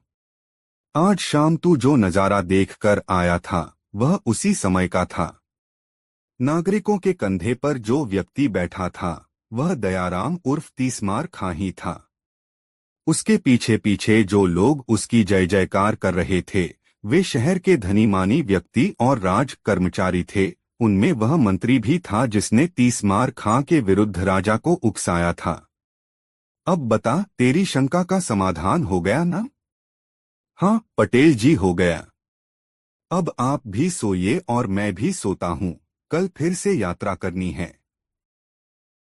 आज शाम तू जो नजारा देखकर आया था वह उसी समय का था। नागरिकों के कंधे पर जो व्यक्ति बैठा था वह दयाराम उर्फ तीसमार खां ही था। उसके पीछे पीछे जो लोग उसकी जय जयकार कर रहे थे वे शहर के धनी मानी व्यक्ति और राज कर्मचारी थे। उनमें वह मंत्री भी था जिसने तीसमार खां के विरुद्ध राजा को उकसाया था। अब बता, तेरी शंका का समाधान हो गया ना? हाँ पटेल जी, हो गया। अब आप भी सोइए और मैं भी सोता हूँ, कल फिर से यात्रा करनी है।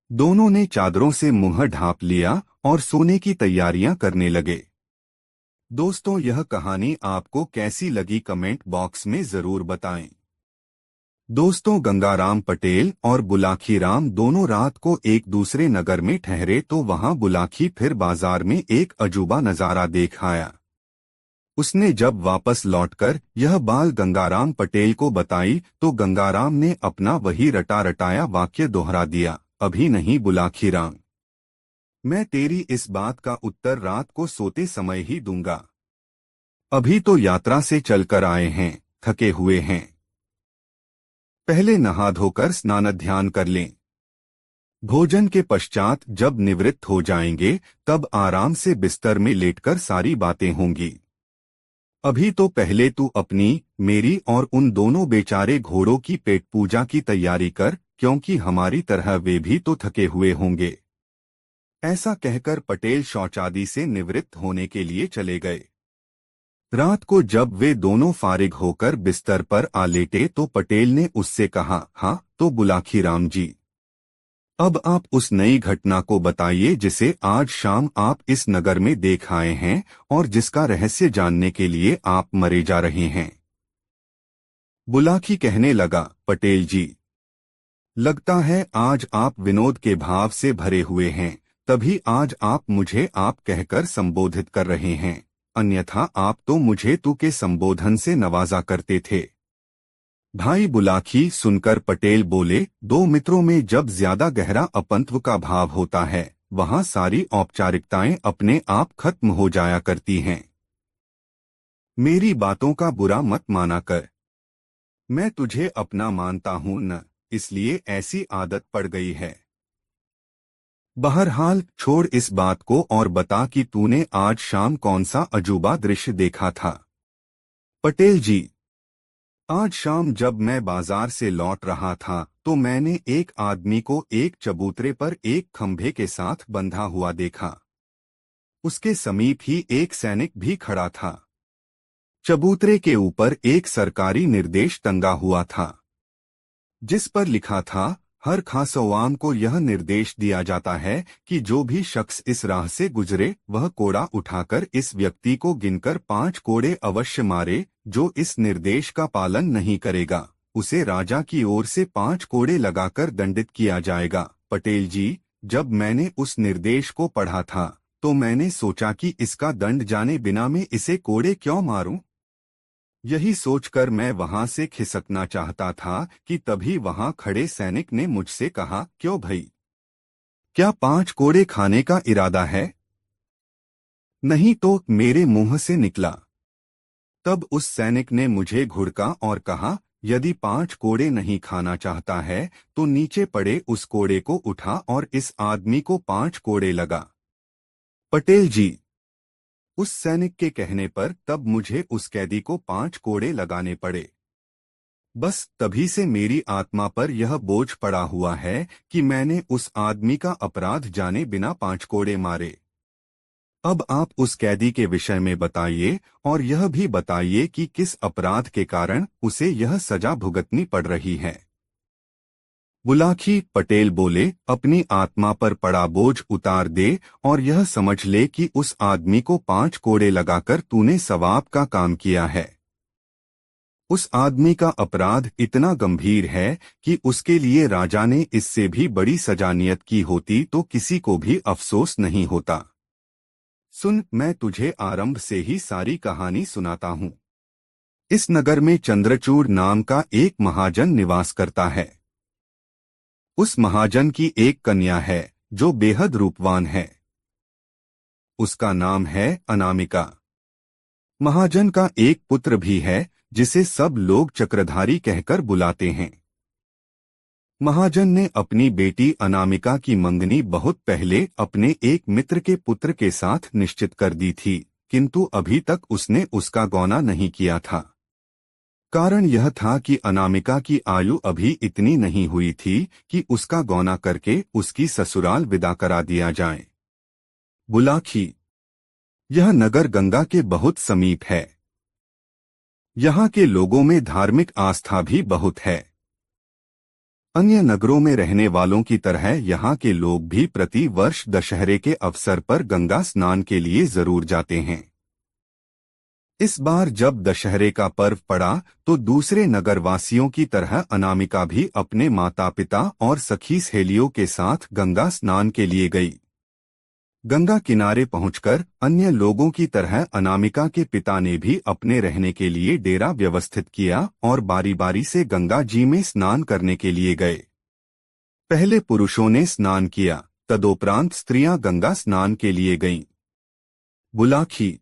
दोनों ने चादरों से मुंह ढांप लिया और सोने की तैयारियां करने लगे। दोस्तों, यह कहानी आपको कैसी लगी कमेंट बॉक्स में जरूर बताएं। दोस्तों, गंगाराम पटेल और बुलाकी राम दोनों रात को एक दूसरे नगर में ठहरे तो वहां बुलाकी फिर बाजार में एक अजूबा नजारा देख आया। उसने जब वापस लौटकर यह बात गंगाराम पटेल को बताई तो गंगाराम ने अपना वही रटा रटाया वाक्य दोहरा दिया, अभी नहीं बुलाकी राम, मैं तेरी इस बात का उत्तर रात को सोते समय ही दूंगा। अभी तो यात्रा से चलकर आए हैं, थके हुए हैं। पहले नहा धोकर स्नान ध्यान कर लें। भोजन के पश्चात जब निवृत्त हो जाएंगे तब आराम से बिस्तर में लेटकर सारी बातें होंगी। अभी तो पहले तू अपनी, मेरी और उन दोनों बेचारे घोड़ों की पेट पूजा की तैयारी कर, क्योंकि हमारी तरह वे भी तो थके हुए होंगे। ऐसा कहकर पटेल शौचादि से निवृत्त होने के लिए चले गए। रात को जब वे दोनों फारिग होकर बिस्तर पर आ लेटे तो पटेल ने उससे कहा, हाँ तो बुलाकी राम जी, अब आप उस नई घटना को बताइए जिसे आज शाम आप इस नगर में देख आए हैं और जिसका रहस्य जानने के लिए आप मरे जा रहे हैं। बुलाकी कहने लगा, पटेल जी, लगता है आज आप विनोद के भाव से भरे हुए हैं, तभी आज आप मुझे आप कहकर संबोधित कर रहे हैं, अन्यथा आप तो मुझे तू के संबोधन से नवाजा करते थे। भाई बुलाकी, सुनकर पटेल बोले, दो मित्रों में जब ज्यादा गहरा अपंत्व का भाव होता है वहां सारी औपचारिकताएं अपने आप खत्म हो जाया करती हैं। मेरी बातों का बुरा मत माना कर, मैं तुझे अपना मानता हूं न, इसलिए ऐसी आदत पड़ गई है। बहरहाल छोड़ इस बात को और बता कि तूने आज शाम कौन सा अजूबा दृश्य देखा था। पटेल जी, आज शाम जब मैं बाजार से लौट रहा था तो मैंने एक आदमी को एक चबूतरे पर एक खंभे के साथ बंधा हुआ देखा। उसके समीप ही एक सैनिक भी खड़ा था। चबूतरे के ऊपर एक सरकारी निर्देश टंगा हुआ था जिस पर लिखा था, हर खासवाम को यह निर्देश दिया जाता है कि जो भी शख्स इस राह से गुजरे वह कोड़ा उठाकर इस व्यक्ति को गिनकर 5 कोड़े अवश्य मारे। जो इस निर्देश का पालन नहीं करेगा उसे राजा की ओर से 5 कोड़े लगाकर दंडित किया जाएगा। पटेल जी, जब मैंने उस निर्देश को पढ़ा था तो मैंने सोचा कि इसका दंड जाने बिना मैं इसे कोड़े क्यों मारूं। यही सोचकर मैं वहां से खिसकना चाहता था कि तभी वहां खड़े सैनिक ने मुझसे कहा, क्यों भई, क्या 5 कोड़े खाने का इरादा है? नहीं तो, मेरे मुंह से निकला। तब उस सैनिक ने मुझे घुड़का और कहा, यदि 5 कोड़े नहीं खाना चाहता है तो नीचे पड़े उस कोड़े को उठा और इस आदमी को 5 कोड़े लगा। पटेल जी, उस सैनिक के कहने पर तब मुझे उस कैदी को 5 कोड़े लगाने पड़े। बस तभी से मेरी आत्मा पर यह बोझ पड़ा हुआ है कि मैंने उस आदमी का अपराध जाने बिना 5 कोड़े मारे। अब आप उस कैदी के विषय में बताइए और यह भी बताइए कि किस अपराध के कारण उसे यह सजा भुगतनी पड़ रही है। बुलाकी पटेल बोले, अपनी आत्मा पर पड़ा बोझ उतार दे और यह समझ ले कि उस आदमी को 5 कोड़े लगाकर तूने सवाब का काम किया है। उस आदमी का अपराध इतना गंभीर है कि उसके लिए राजा ने इससे भी बड़ी सजा नियत की होती तो किसी को भी अफसोस नहीं होता। सुन, मैं तुझे आरंभ से ही सारी कहानी सुनाता हूँ। इस नगर में चंद्रचूड़ नाम का एक महाजन निवास करता है। उस महाजन की एक कन्या है जो बेहद रूपवान है। उसका नाम है अनामिका। महाजन का एक पुत्र भी है जिसे सब लोग चक्रधारी कहकर बुलाते हैं। महाजन ने अपनी बेटी अनामिका की मंगनी बहुत पहले अपने एक मित्र के पुत्र के साथ निश्चित कर दी थी, किंतु अभी तक उसने उसका गौना नहीं किया था। कारण यह था कि अनामिका की आयु अभी इतनी नहीं हुई थी कि उसका गौना करके उसकी ससुराल विदा करा दिया जाए। बुलाखी, यह नगर गंगा के बहुत समीप है। यहाँ के लोगों में धार्मिक आस्था भी बहुत है। अन्य नगरों में रहने वालों की तरह यहाँ के लोग भी प्रति वर्ष दशहरे के अवसर पर गंगा स्नान के लिए जरूर जाते हैं। इस बार जब दशहरे का पर्व पड़ा तो दूसरे नगरवासियों की तरह अनामिका भी अपने माता पिता और सखी सहेलियों के साथ गंगा स्नान के लिए गई। गंगा किनारे पहुंचकर अन्य लोगों की तरह अनामिका के पिता ने भी अपने रहने के लिए डेरा व्यवस्थित किया और बारी बारी से गंगा जी में स्नान करने के लिए गए। पहले पुरुषों ने स्नान किया, तदोपरांत स्त्रियां गंगा स्नान के लिए गईं। बुलाखी,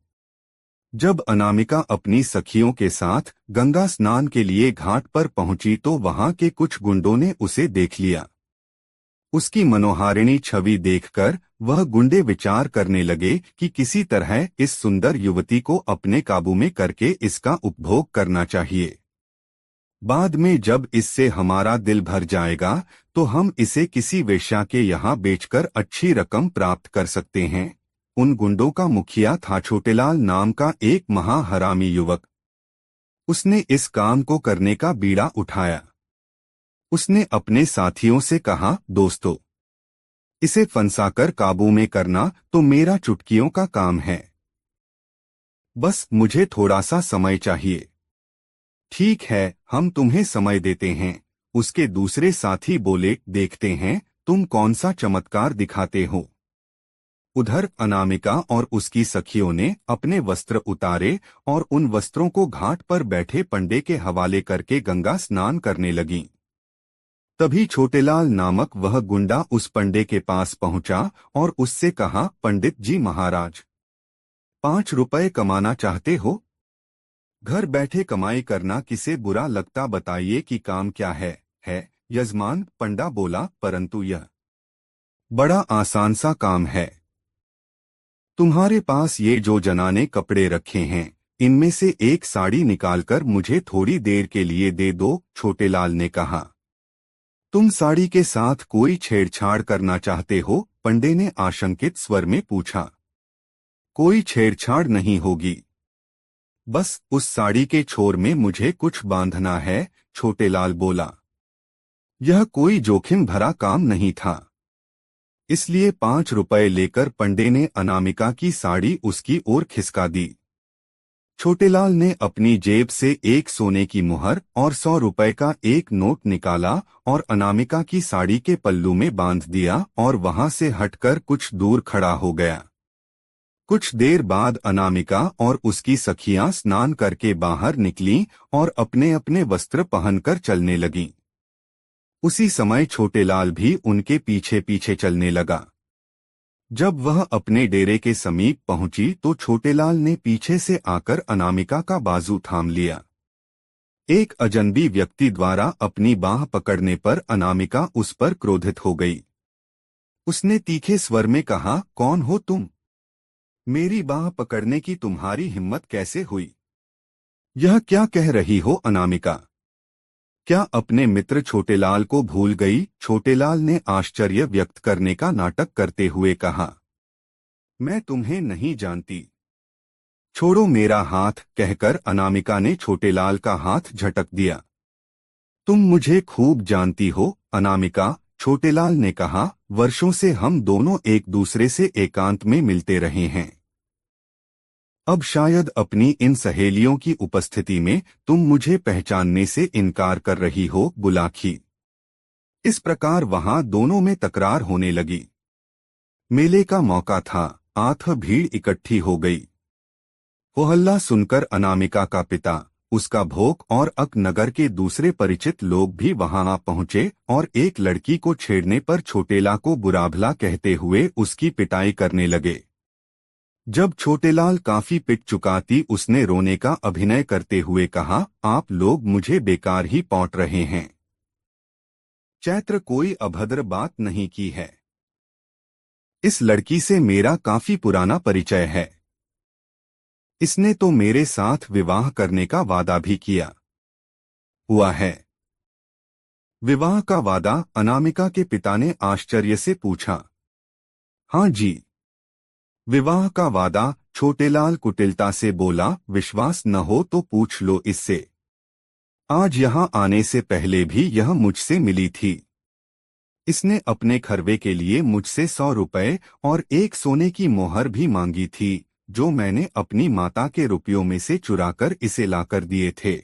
जब अनामिका अपनी सखियों के साथ गंगा स्नान के लिए घाट पर पहुंची तो वहां के कुछ गुंडों ने उसे देख लिया। उसकी मनोहारिणी छवि देखकर वह गुंडे विचार करने लगे कि किसी तरह इस सुंदर युवती को अपने काबू में करके इसका उपभोग करना चाहिए। बाद में जब इससे हमारा दिल भर जाएगा तो हम इसे किसी वेश्या के यहाँ बेचकर अच्छी रकम प्राप्त कर सकते हैं। उन गुंडों का मुखिया था छोटेलाल नाम का एक महाहरामी युवक। उसने इस काम को करने का बीड़ा उठाया। उसने अपने साथियों से कहा, दोस्तों, इसे फंसाकर काबू में करना तो मेरा चुटकियों का काम है। बस मुझे थोड़ा सा समय चाहिए। ठीक है, हम तुम्हें समय देते हैं। उसके दूसरे साथी बोले, देखते हैं तुम कौन सा चमत्कार दिखाते हो। उधर अनामिका और उसकी सखियों ने अपने वस्त्र उतारे और उन वस्त्रों को घाट पर बैठे पंडे के हवाले करके गंगा स्नान करने लगीं। तभी छोटेलाल नामक वह गुंडा उस पंडे के पास पहुंचा और उससे कहा, पंडित जी महाराज, 5 रुपए कमाना चाहते हो? घर बैठे कमाई करना किसे बुरा लगता, बताइए कि काम क्या है यजमान। पंडा बोला, परंतु यह बड़ा आसान सा काम है। तुम्हारे पास ये जो जनाने कपड़े रखे हैं, इनमें से एक साड़ी निकालकर मुझे थोड़ी देर के लिए दे दो। छोटेलाल ने कहा, तुम साड़ी के साथ कोई छेड़छाड़ करना चाहते हो? पंडे ने आशंकित स्वर में पूछा। कोई छेड़छाड़ नहीं होगी, बस उस साड़ी के छोर में मुझे कुछ बांधना है। छोटेलाल बोला। यह कोई जोखिम भरा काम नहीं था, इसलिए 5 रुपए लेकर पंडे ने अनामिका की साड़ी उसकी ओर खिसका दी। छोटेलाल ने अपनी जेब से एक सोने की मुहर और 100 रुपए का एक नोट निकाला और अनामिका की साड़ी के पल्लू में बांध दिया और वहां से हटकर कुछ दूर खड़ा हो गया। कुछ देर बाद अनामिका और उसकी सखियां स्नान करके बाहर निकलीं और अपने अपने वस्त्र पहनकर चलने लगीं। उसी समय छोटेलाल भी उनके पीछे पीछे चलने लगा। जब वह अपने डेरे के समीप पहुंची तो छोटेलाल ने पीछे से आकर अनामिका का बाजू थाम लिया। एक अजनबी व्यक्ति द्वारा अपनी बाह पकड़ने पर अनामिका उस पर क्रोधित हो गई। उसने तीखे स्वर में कहा, कौन हो तुम? मेरी बाह पकड़ने की तुम्हारी हिम्मत कैसे हुई? यह क्या कह रही हो अनामिका? क्या अपने मित्र छोटेलाल को भूल गई? छोटेलाल ने आश्चर्य व्यक्त करने का नाटक करते हुए कहा, मैं तुम्हें नहीं जानती। छोड़ो मेरा हाथ, कहकर अनामिका ने छोटेलाल का हाथ झटक दिया। तुम मुझे खूब जानती हो अनामिका, छोटेलाल ने कहा, वर्षों से हम दोनों एक दूसरे से एकांत में मिलते रहे हैं। अब शायद अपनी इन सहेलियों की उपस्थिति में तुम मुझे पहचानने से इनकार कर रही हो। बुलाखी, इस प्रकार वहां दोनों में तकरार होने लगी। मेले का मौका था, आठ भीड़ इकट्ठी हो गई। वो हल्ला सुनकर अनामिका का पिता, उसका भोग और अक नगर के दूसरे परिचित लोग भी वहां आ पहुंचे और एक लड़की को छेड़ने पर छोटेला को बुरा-भला कहते हुए उसकी पिटाई करने लगे। जब छोटेलाल काफी पिट चुका थी, उसने रोने का अभिनय करते हुए कहा, आप लोग मुझे बेकार ही पौंट रहे हैं। चैत्र कोई अभद्र बात नहीं की है। इस लड़की से मेरा काफी पुराना परिचय है। इसने तो मेरे साथ विवाह करने का वादा भी किया हुआ है। विवाह का वादा? अनामिका के पिता ने आश्चर्य से पूछा। हाँ जी, विवाह का वादा, छोटेलाल कुटिलता से बोला। विश्वास न हो तो पूछ लो इससे। आज यहाँ आने से पहले भी यह मुझसे मिली थी। इसने अपने खरवे के लिए मुझसे 100 रुपए और एक सोने की मोहर भी मांगी थी, जो मैंने अपनी माता के रुपयों में से चुराकर इसे लाकर दिए थे।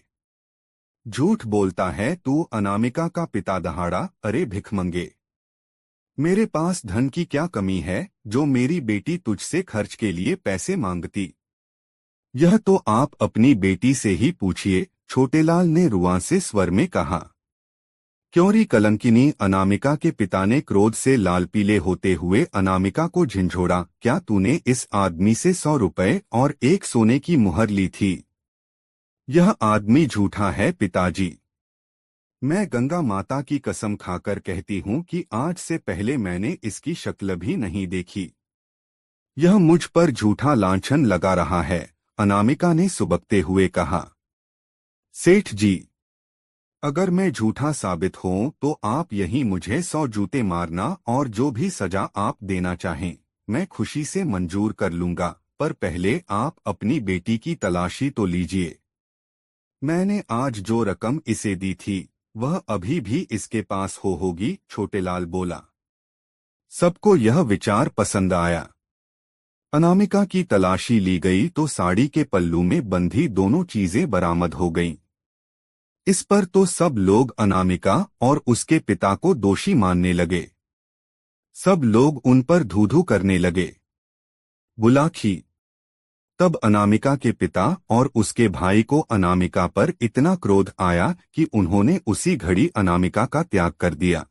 झूठ बोलता है तू, अनामिका का पिता दहाड़ा। अरे भिखमंगे, मेरे पास धन की क्या कमी है जो मेरी बेटी तुझसे खर्च के लिए पैसे मांगती? यह तो आप अपनी बेटी से ही पूछिए, छोटेलाल ने रुआंसे स्वर में कहा। क्योंरी कलंकिनी, अनामिका के पिता ने क्रोध से लाल पीले होते हुए अनामिका को झिंझोड़ा। क्या तूने इस आदमी से 100 रुपए और एक सोने की मुहर ली थी? यह आदमी झूठा है पिताजी। मैं गंगा माता की कसम खाकर कहती हूँ कि आज से पहले मैंने इसकी शक्ल भी नहीं देखी। यह मुझ पर झूठा लांछन लगा रहा है, अनामिका ने सुबकते हुए कहा। सेठ जी, अगर मैं झूठा साबित हूं तो आप यहीं मुझे 100 जूते मारना और जो भी सजा आप देना चाहें मैं खुशी से मंजूर कर लूंगा, पर पहले आप अपनी बेटी की तलाशी तो लीजिए। मैंने आज जो रकम इसे दी थी वह अभी भी इसके पास होगी, छोटेलाल बोला। सबको यह विचार पसंद आया। अनामिका की तलाशी ली गई तो साड़ी के पल्लू में बंधी दोनों चीजें बरामद हो गईं। इस पर तो सब लोग अनामिका और उसके पिता को दोषी मानने लगे। सब लोग उन पर धू-धू करने लगे। बुलाखी। तब अनामिका के पिता और उसके भाई को अनामिका पर इतना क्रोध आया कि उन्होंने उसी घड़ी अनामिका का त्याग कर दिया।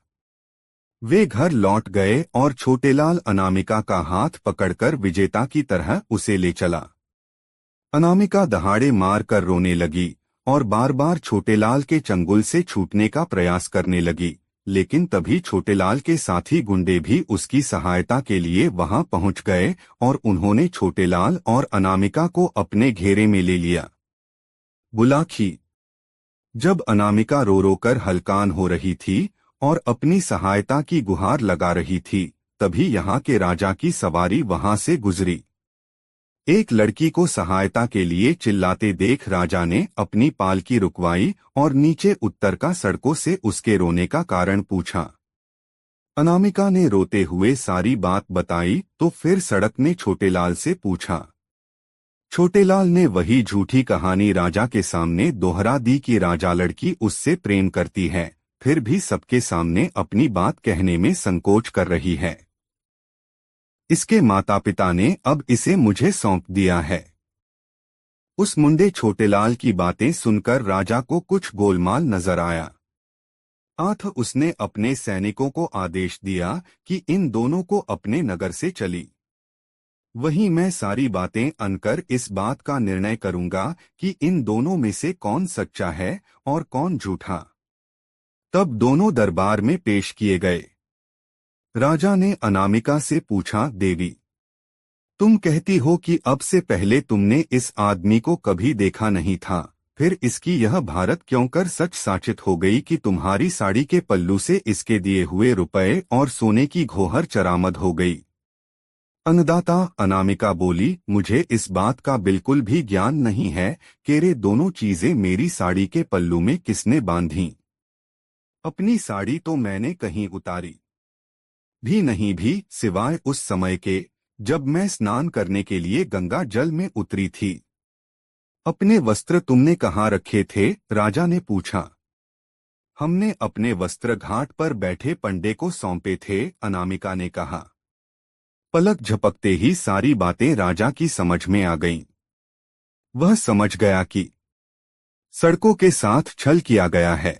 वे घर लौट गए और छोटेलाल अनामिका का हाथ पकड़कर विजेता की तरह उसे ले चला। अनामिका दहाड़े मार कर रोने लगी और बार बार छोटेलाल के चंगुल से छूटने का प्रयास करने लगी, लेकिन तभी छोटेलाल के साथी गुंडे भी उसकी सहायता के लिए वहां पहुंच गए और उन्होंने छोटेलाल और अनामिका को अपने घेरे में ले लिया। बुलाखी। जब अनामिका रो रो कर हलकान हो रही थी और अपनी सहायता की गुहार लगा रही थी, तभी यहाँ के राजा की सवारी वहां से गुजरी। एक लड़की को सहायता के लिए चिल्लाते देख राजा ने अपनी पालकी रुकवाई और नीचे उतर का सड़कों से उसके रोने का कारण पूछा। अनामिका ने रोते हुए सारी बात बताई तो फिर सड़क ने छोटेलाल से पूछा। छोटेलाल ने वही झूठी कहानी राजा के सामने दोहरा दी कि राजा लड़की उससे प्रेम करती है, फिर भी सबके सामने अपनी बात कहने में संकोच कर रही है। इसके माता पिता ने अब इसे मुझे सौंप दिया है। उस मुंडे छोटेलाल की बातें सुनकर राजा को कुछ गोलमाल नजर आया। उसने अपने सैनिकों को आदेश दिया कि इन दोनों को अपने नगर से चली। वहीं मैं सारी बातें अनकर इस बात का निर्णय करूंगा कि इन दोनों में से कौन सच्चा है और कौन झूठा। तब दोनों दरबार में पेश किए गए। राजा ने अनामिका से पूछा, देवी, तुम कहती हो कि अब से पहले तुमने इस आदमी को कभी देखा नहीं था, फिर इसकी यह भारत क्यों कर सच साचित हो गई कि तुम्हारी साड़ी के पल्लू से इसके दिए हुए रुपए और सोने की घोहर चरामद हो गई? अन्नदाता, अनामिका बोली, मुझे इस बात का बिल्कुल भी ज्ञान नहीं है कि रे दोनों चीजें मेरी साड़ी के पल्लू में किसने बांधी। अपनी साड़ी तो मैंने कहीं उतारी भी नहीं, सिवाय उस समय के जब मैं स्नान करने के लिए गंगा जल में उतरी थी। अपने वस्त्र तुमने कहाँ रखे थे? राजा ने पूछा। हमने अपने वस्त्र घाट पर बैठे पंडे को सौंपे थे, अनामिका ने कहा। पलक झपकते ही सारी बातें राजा की समझ में आ गईं। वह समझ गया कि सड़कों के साथ छल किया गया है।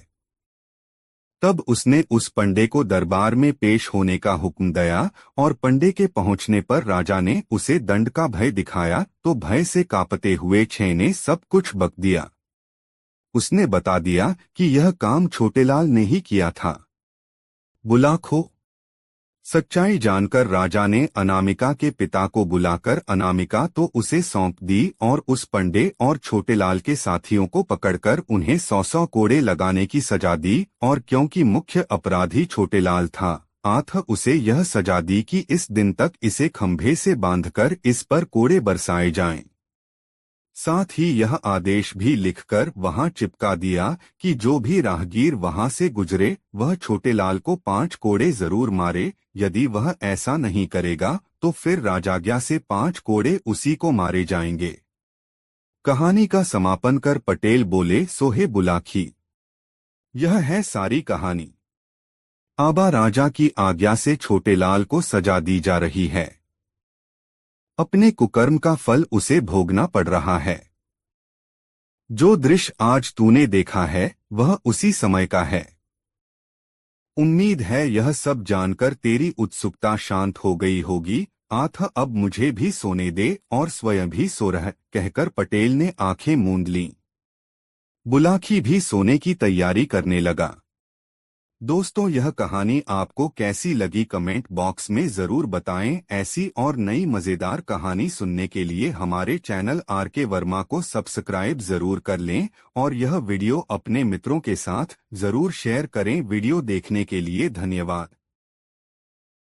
तब उसने उस पंडे को दरबार में पेश होने का हुक्म दिया और पंडे के पहुंचने पर राजा ने उसे दंड का भय दिखाया तो भय से कांपते हुए छे ने सब कुछ बक दिया। उसने बता दिया कि यह काम छोटेलाल ने ही किया था। बुलाखो। सच्चाई जानकर राजा ने अनामिका के पिता को बुलाकर अनामिका तो उसे सौंप दी और उस पंडे और छोटेलाल के साथियों को पकड़कर उन्हें 100 कोड़े लगाने की सजा दी और क्योंकि मुख्य अपराधी छोटेलाल था आठ उसे यह सजा दी कि इस दिन तक इसे खंभे से बांधकर इस पर कोड़े बरसाए जाएं। साथ ही यह आदेश भी लिखकर वहां चिपका दिया कि जो भी राहगीर वहां से गुजरे वह छोटेलाल को 5 कोड़े जरूर मारे। यदि वह ऐसा नहीं करेगा तो फिर राजाज्ञा से 5 कोड़े उसी को मारे जाएंगे। कहानी का समापन कर पटेल बोले, सोहे बुलाखी। यह है सारी कहानी। आबा राजा की आज्ञा से छोटेलाल को सजा दी जा रही है। अपने कुकर्म का फल उसे भोगना पड़ रहा है। जो दृश्य आज तूने देखा है वह उसी समय का है। उम्मीद है यह सब जानकर तेरी उत्सुकता शांत हो गई होगी। आठ अब मुझे भी सोने दे और स्वयं भी सो रह, कहकर पटेल ने आंखें मूंद लीं। बुलाखी भी सोने की तैयारी करने लगा। दोस्तों, यह कहानी आपको कैसी लगी कमेंट बॉक्स में जरूर बताएं। ऐसी और नई मजेदार कहानी सुनने के लिए हमारे चैनल आरके वर्मा को सब्सक्राइब जरूर कर लें और यह वीडियो अपने मित्रों के साथ जरूर शेयर करें। वीडियो देखने के लिए धन्यवाद।